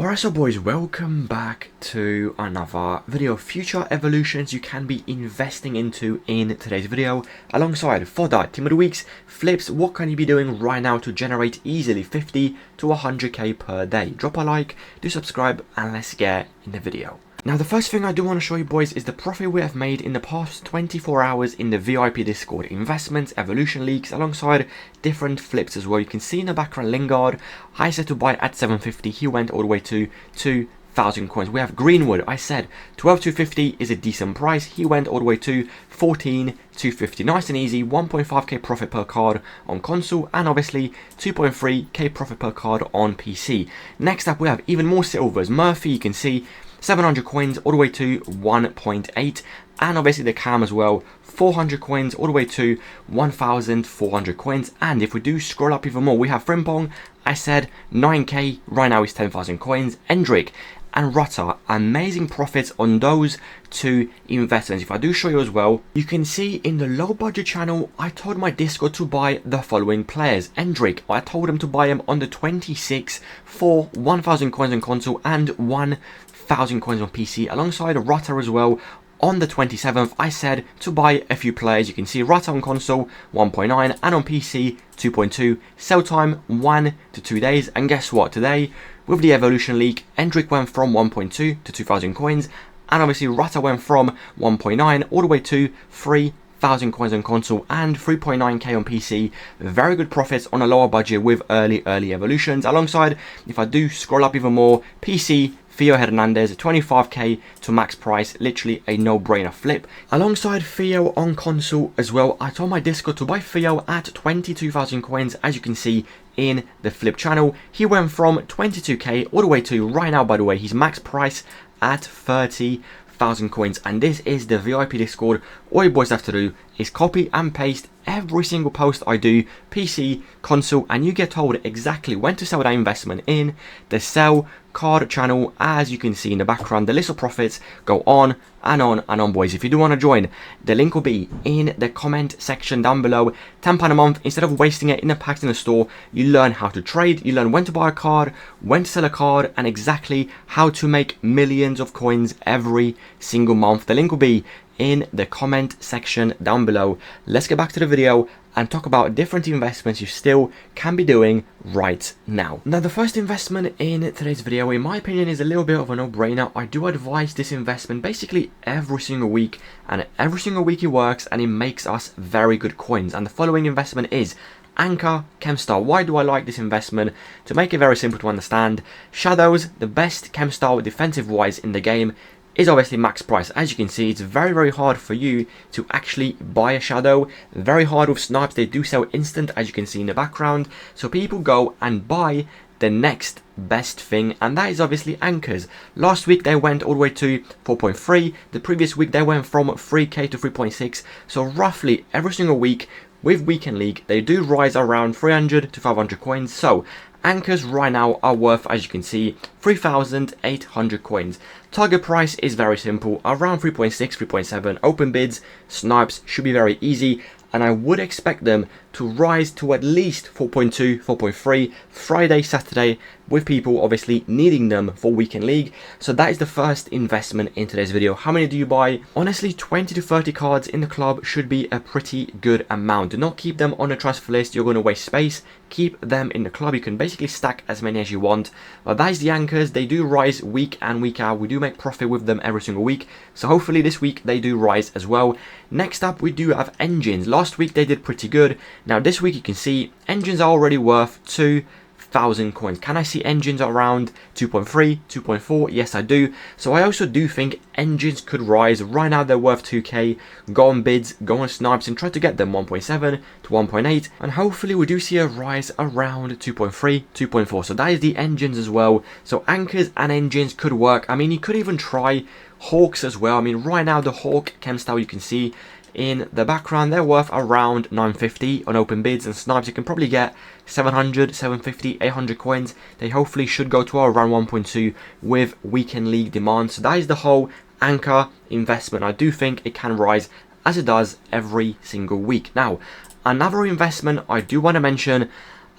Alright, so boys, welcome back to another video of future evolutions you can be investing into in today's video. Alongside Fodder, Team of the Weeks, flips, what can you be doing right now to generate easily 50 to 100k per day? Drop a like, do subscribe, and let's get in the video. Now, the first thing I do want to show you boys is the profit we have made in the past 24 hours in the VIP Discord. Investments, evolution leaks, alongside different flips as well. You can see in the background Lingard, I said to buy at 750, he went all the way to 2,000 coins. We have Greenwood, I said 12,250 is a decent price, he went all the way to 14,250. Nice and easy, 1.5k profit per card on console, and obviously 2.3k profit per card on PC. Next up we have even more silvers. Murphy, you can see 700 coins all the way to 1.8, and obviously the Cam as well, 400 coins all the way to 1,400 coins. And if we do scroll up even more, we have Frimpong, I said 9k, right now is 10,000 coins. Endrick and Rutter, amazing profits on those two investments. If I do show you as well, you can see in the low budget channel, I told my Discord to buy the following players. Endrick, I told him to buy him on the 26 for 1,000 coins on console and 1,000 coins on PC, alongside Rutter as well. On the 27th, I said to buy a few players. You can see Rutter on console 1.9 and on PC 2.2. Sell time 1 to 2 days. And guess what? Today, with the evolution leak, Endrick went from 1.2 to 2,000 coins, and obviously Rutter went from 1.9 all the way to 3,000 coins on console and 3.9k on PC. Very good profits on a lower budget with early evolutions. Alongside, if I do scroll up even more, PC, Theo Hernandez, 25k to max price, literally a no-brainer flip. Alongside Theo on console as well, I told my Discord to buy Theo at 22,000 coins, as you can see in the flip channel. He went from 22k all the way to, right now by the way, his max price at 30,000 coins. And this is the VIP Discord. All you boys have to do is copy and paste every single post I do, PC, console, and you get told exactly when to sell that investment in the sell card channel. As you can see in the background, the list of profits go on and on and on, boys. If you do want to join, the link will be in the comment section down below. £10 a month. Instead of wasting it in the packs in the store, you learn how to trade, you learn when to buy a card, when to sell a card, and exactly how to make millions of coins every single month. The link will be in the comment section down below. Let's get back to the video and talk about different investments you still can be doing right now. Now, the first investment in today's video, in my opinion, is a little bit of a no-brainer. I do advise this investment basically every single week, and every single week it works and it makes us very good coins. And the following investment is Anchor Chemstar. Why do I like this investment? To make it very simple to understand, Shadows, the best Chemstar defensive wise in the game, is obviously max price. As you can see, it's very hard for you to actually buy a shadow. Very hard with snipes. They do sell instant, as you can see in the background. So people go and buy the next best thing, and that is obviously anchors. Last week they went all the way to 4.3. The previous week they went from 3k to 3.6. So roughly every single week with Weekend League, they do rise around 300 to 500 coins. So anchors right now are worth, as you can see, 3,800 coins. Target price is very simple, around 3.6, 3.7. Open bids, snipes should be very easy, and I would expect them to rise to at least 4.2, 4.3 Friday, Saturday, with people obviously needing them for Weekend League. So that is the first investment in today's video. How many do you buy? Honestly, 20 to 30 cards in the club should be a pretty good amount. Do not keep them on a transfer list, you're going to waste space. Keep them in the club. You can basically stack as many as you want. But that is the anchors. They do rise week and week out. We do make profit with them every single week. So hopefully this week they do rise as well. Next up, we do have engines. Last week they did pretty good. Now this week you can see engines are already worth 2,000 coins. Can I see engines around 2.3, 2.4? Yes, I do. So I also do think engines could rise. Right now they're worth 2k. Go on bids, go on snipes, and try to get them 1.7 to 1.8. And hopefully we do see a rise around 2.3, 2.4. So that is the engines as well. So anchors and engines could work. I mean, you could even try hawks as well. I mean, right now the hawk Chemstyle, you can see in the background, they're worth around 950 on open bids, and snipes you can probably get 700, 750, 800 coins. They hopefully should go to around 1.2 with Weekend League demand. So that is the whole anchor investment. I do think it can rise as it does every single week. Now, another investment I do want to mention,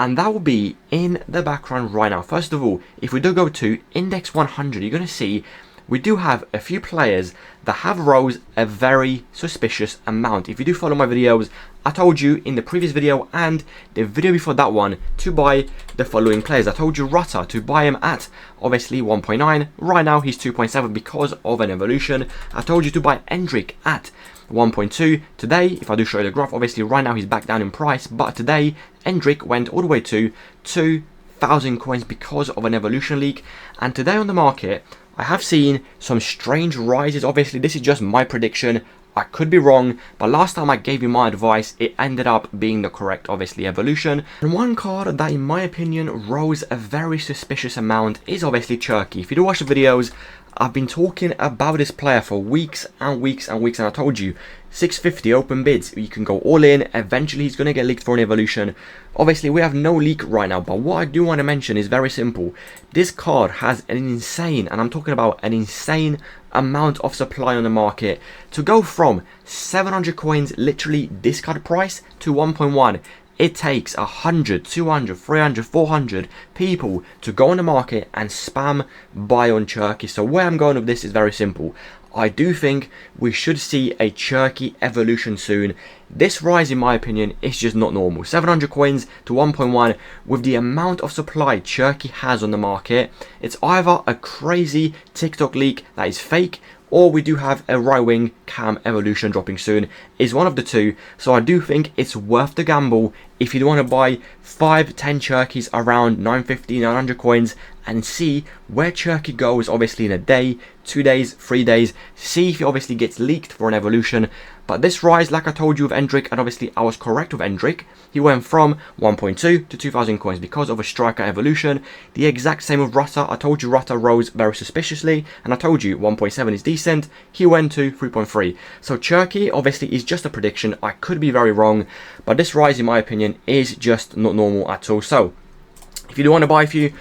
and that will be in the background right now. First of all, if we do go to index 100, you're going to see we do have a few players that have rose a very suspicious amount. If you do follow my videos, I told you in the previous video and the video before that one to buy the following players. I told you Rutter to buy him at obviously 1.9. Right now he's 2.7 because of an evolution. I told you to buy Endrick at 1.2. Today, if I do show you the graph, obviously right now he's back down in price, but today Endrick went all the way to 2,000 coins because of an evolution leak. And today on the market, I have seen some strange rises. Obviously, this is just my prediction. I could be wrong, but last time I gave you my advice, it ended up being the correct, obviously, evolution. And one card that, in my opinion, rose a very suspicious amount is obviously Cherky. If you do watch the videos, I've been talking about this player for weeks and weeks and weeks, and I told you, 650 open bids, you can go all in. Eventually he's going to get leaked for an evolution. Obviously we have no leak right now, but what I do want to mention is very simple. This card has an insane, and I'm talking about an insane amount of supply on the market. To go from 700 coins literally discard price to 1.1, it takes 100, 200, 300, 400 people to go on the market and spam buy on Cherky. So where I'm going with this is very simple. I do think we should see a Cherky evolution soon. This rise, in my opinion, is just not normal. 700 coins to 1.1 with the amount of supply Cherky has on the market. It's either a crazy TikTok leak that is fake, or we do have a right wing cam evolution dropping soon. Is one of the two. So I do think it's worth the gamble if you want to buy 5-10 Cherkies around 950, 900 coins and see where Cherky goes, obviously in a day, 2 days, 3 days. See if it obviously gets leaked for an evolution. But this rise, like I told you with Endrick, and obviously I was correct with Endrick, he went from 1.2 to 2,000 coins because of a striker evolution. The exact same with Rutter. I told you Rutter rose very suspiciously, and I told you 1.7 is decent. He went to 3.3. So Cherky obviously is just a prediction. I could be very wrong, but this rise, in my opinion, is just not normal at all. So if you do want to buy a few,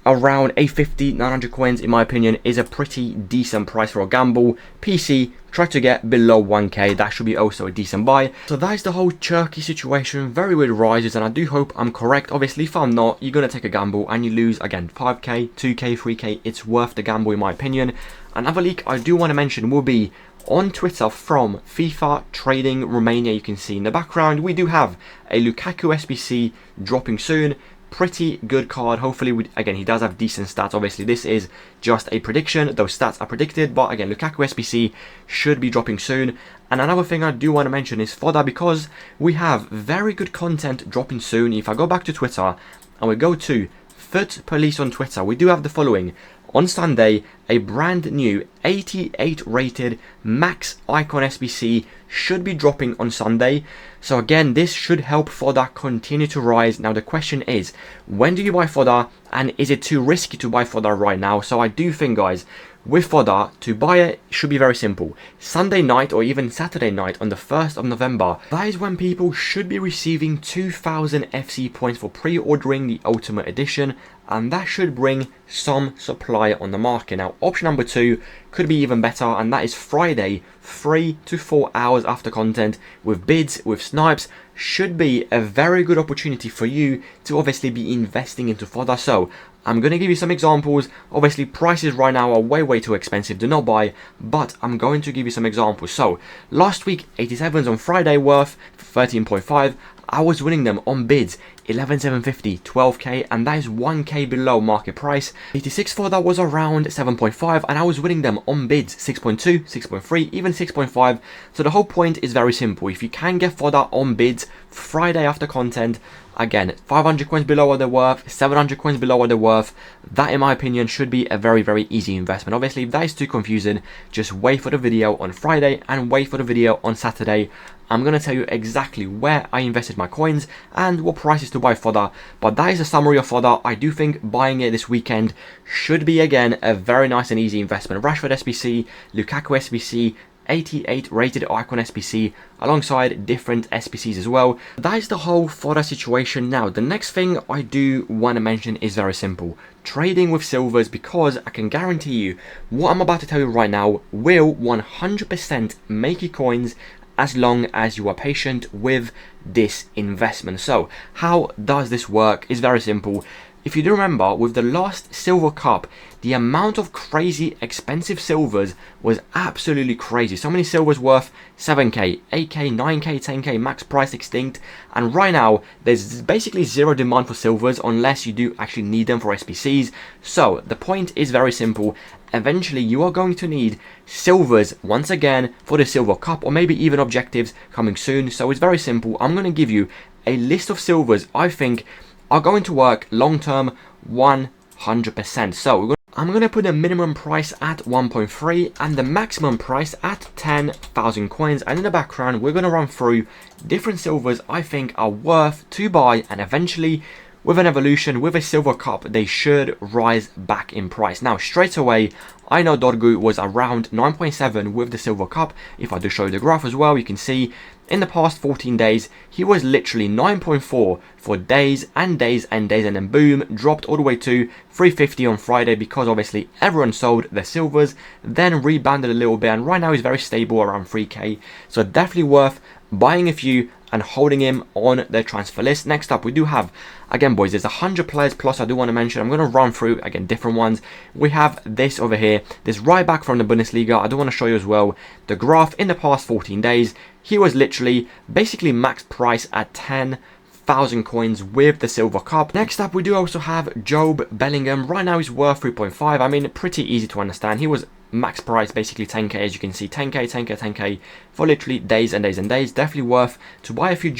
around 850, 900 coins, in my opinion, is a pretty decent price for a gamble. PC, try to get below 1k, that should be also a decent buy. So that is the whole Cherky situation. Very weird rises, and I do hope I'm correct. Obviously, if I'm not, you're going to take a gamble and you lose, again, 5k, 2k, 3k. It's worth the gamble, in my opinion. Another leak I do want to mention will be on Twitter from FIFA Trading Romania. You can see in the background, we do have a Lukaku SBC dropping soon. Pretty good card. Hopefully, again, he does have decent stats. Obviously, this is just a prediction. Those stats are predicted, but again, Lukaku SBC should be dropping soon. And another thing I do want to mention is Fodder, because we have very good content dropping soon. If I go back to Twitter and we go to Foot Police on Twitter, we do have the following. On Sunday, a brand new 88 rated max icon SBC should be dropping on Sunday. So again, this should help Fodder continue to rise. Now the question is, when do you buy Fodder, and is it too risky to buy Fodder right now? So I do think, guys, with Fodder, to buy it should be very simple. Sunday night or even Saturday night on the 1st of November, that is when people should be receiving 2,000 FC points for pre-ordering the Ultimate Edition, and that should bring some supply on the market. Now, option number 2 could be even better, and that is Friday, 3 to 4 hours after content, with bids, with snipes. Should be a very good opportunity for you to obviously be investing into Fodder. So I'm going to give you some examples. Obviously, prices right now are way too expensive, do not buy, but I'm going to give you some examples. So last week, 87s on Friday worth 13.5. I was winning them on bids 11,750, 12k, and that is 1k below market price. 86 Fodder was around 7.5, and I was winning them on bids 6.2, 6.3, even 6.5. So the whole point is very simple. If you can get Fodder on bids Friday after content, again, 500 coins below what they're worth, 700 coins below what they're worth, that in my opinion should be a very easy investment. Obviously, if that is too confusing, just wait for the video on Friday and wait for the video on Saturday. I'm going to tell you exactly where I invested my coins and what prices to buy Fodder. But that is a summary of Fodder. I do think buying it this weekend should be, again, a very nice and easy investment. Rashford SBC, Lukaku SBC, 88 rated icon SBC, alongside different SBCs as well. That is the whole Fodder situation. Now, the next thing I do want to mention is very simple. Trading with silvers, because I can guarantee you what I'm about to tell you right now will 100% make you coins as long as you are patient with this investment. So how does this work? It's very simple. If you do remember, with the last silver cup, the amount of crazy expensive silvers was absolutely crazy. So many silvers worth 7k, 8k, 9k, 10k, max price extinct. And right now, there's basically zero demand for silvers unless you do actually need them for SPCs. So the point is very simple. Eventually, you are going to need silvers once again for the silver cup, or maybe even objectives coming soon. So it's very simple. I'm going to give you a list of silvers I think are going to work long term 100%. So I'm going to put the minimum price at 1.3 and the maximum price at 10,000 coins. And in the background, we're going to run through different silvers I think are worth to buy, and eventually with an evolution, with a silver cup, they should rise back in price. Now, straight away, I know totw was around 9.7 with the silver cup. If I do show you the graph as well, you can see in the past 14 days, he was literally 9.4 for days and days and days, and then boom, dropped all the way to 350 on Friday because obviously everyone sold their silvers, then rebounded a little bit, and right now he's very stable around 3k. So definitely worth buying a few and holding him on the transfer list. Next up, we do have, again boys, there's 100 players plus I do want to mention. I'm going to run through again different ones. We have this over here, this right back from the Bundesliga. I do want to show you as well the graph in the past 14 days. He was literally basically max price at 10,000 coins with the silver cup. Next up, we do also have Job Bellingham. Right now he's worth 3.5. I mean, pretty easy to understand. He was max price basically 10k, as you can see, 10k, 10k, 10k for literally days and days and days. Definitely worth to buy a few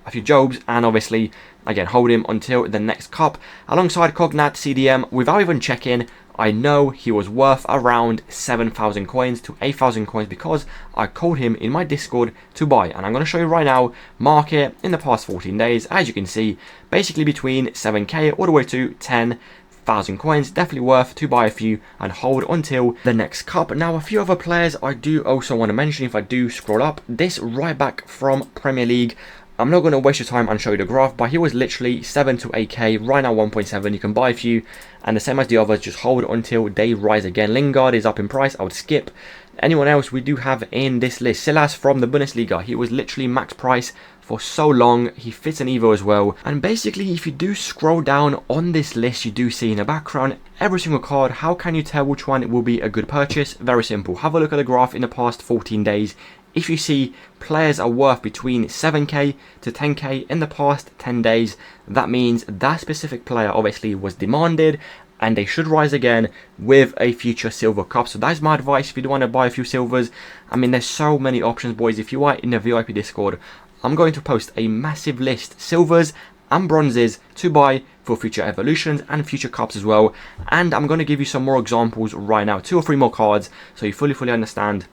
a few Jobs, and obviously again hold him until the next cup alongside Cognat CDM. Without even checking, I know he was worth around 7,000 coins to 8,000 coins because I called him in my Discord to buy, and I'm going to show you right now market in the past 14 days. As you can see, basically between 7k all the way to 10,000 coins. Definitely worth to buy a few and hold until the next cup. Now, a few other players I do also want to mention. If I do scroll up, this right back from Premier League, I'm not going to waste your time and show you the graph, but he was literally 7 to 8k, right now 1.7. You can buy a few, and the same as the others, just hold until they rise again. Lingard is up in price, I would skip. Anyone else we do have in this list, Silas from the Bundesliga, he was literally max price for so long. He fits an Evo as well. And basically, if you do scroll down on this list, you do see in the background every single card. How can you tell which one will be a good purchase? Very simple. Have a look at the graph in the past 14 days. If you see players are worth between 7k to 10k in the past 10 days, that means that specific player obviously was demanded, and they should rise again with a future silver cup. So that's my advice if you do want to buy a few silvers. I mean, there's so many options, boys. If you are in the VIP Discord, I'm going to post a massive list, silvers and bronzes to buy for future evolutions and future cups as well. And I'm going to give you some more examples right now, 2 or 3 more cards, so you fully understand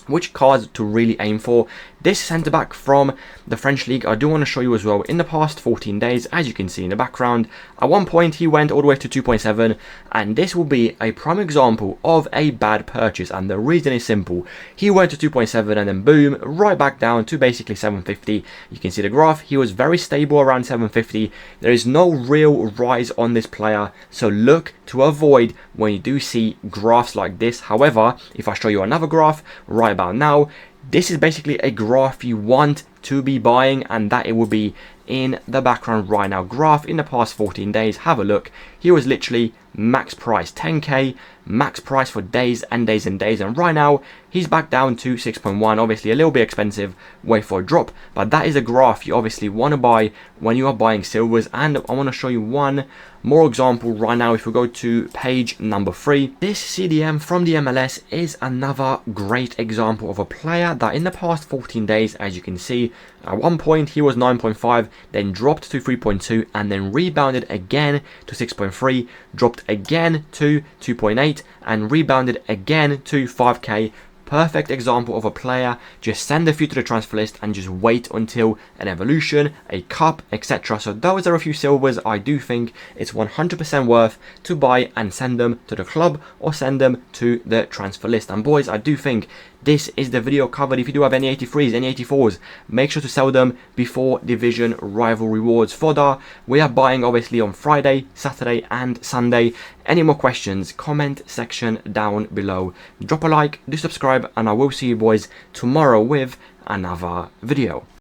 which cards to really aim for. This centre back from the French league, I do want to show you as well. In the past 14 days, as you can see in the background, at one point he went all the way to 2.7, and this will be a prime example of a bad purchase. And the reason is simple. He went to 2.7 and then boom, right back down to basically 750. You can see the graph. He was very stable around 750. There is no real rise on this player, so look to avoid when you do see graphs like this. However, if I show you another graph right about now, this is basically a graph you want to be buying, and that it will be in the background right now. Graph in the past 14 days, have a look. He was literally max price 10k, max price for days and days and days, and right now he's back down to 6.1. obviously a little bit expensive, wait for a drop, but that is a graph you obviously want to buy when you are buying silvers. And I want to show you one more example right now. If we go to page number 3, this CDM from the MLS is another great example of a player that in the past 14 days, as you can see, at one point he was 9.5, then dropped to 3.2, and then rebounded again to 6.3, dropped again to 2.8, and rebounded again to 5k. Perfect example of a player. Just send a few to the transfer list and just wait until an evolution, a cup, etc. So those are a few silvers I do think it's 100% worth to buy and send them to the club or send them to the transfer list. And boys, I do think this is the video covered. If you do have any 83s, any 84s, make sure to sell them before Division Rival Rewards. Fodder, we are buying obviously on Friday, Saturday and Sunday. Any more questions, comment section down below. Drop a like, do subscribe, and I will see you boys tomorrow with another video.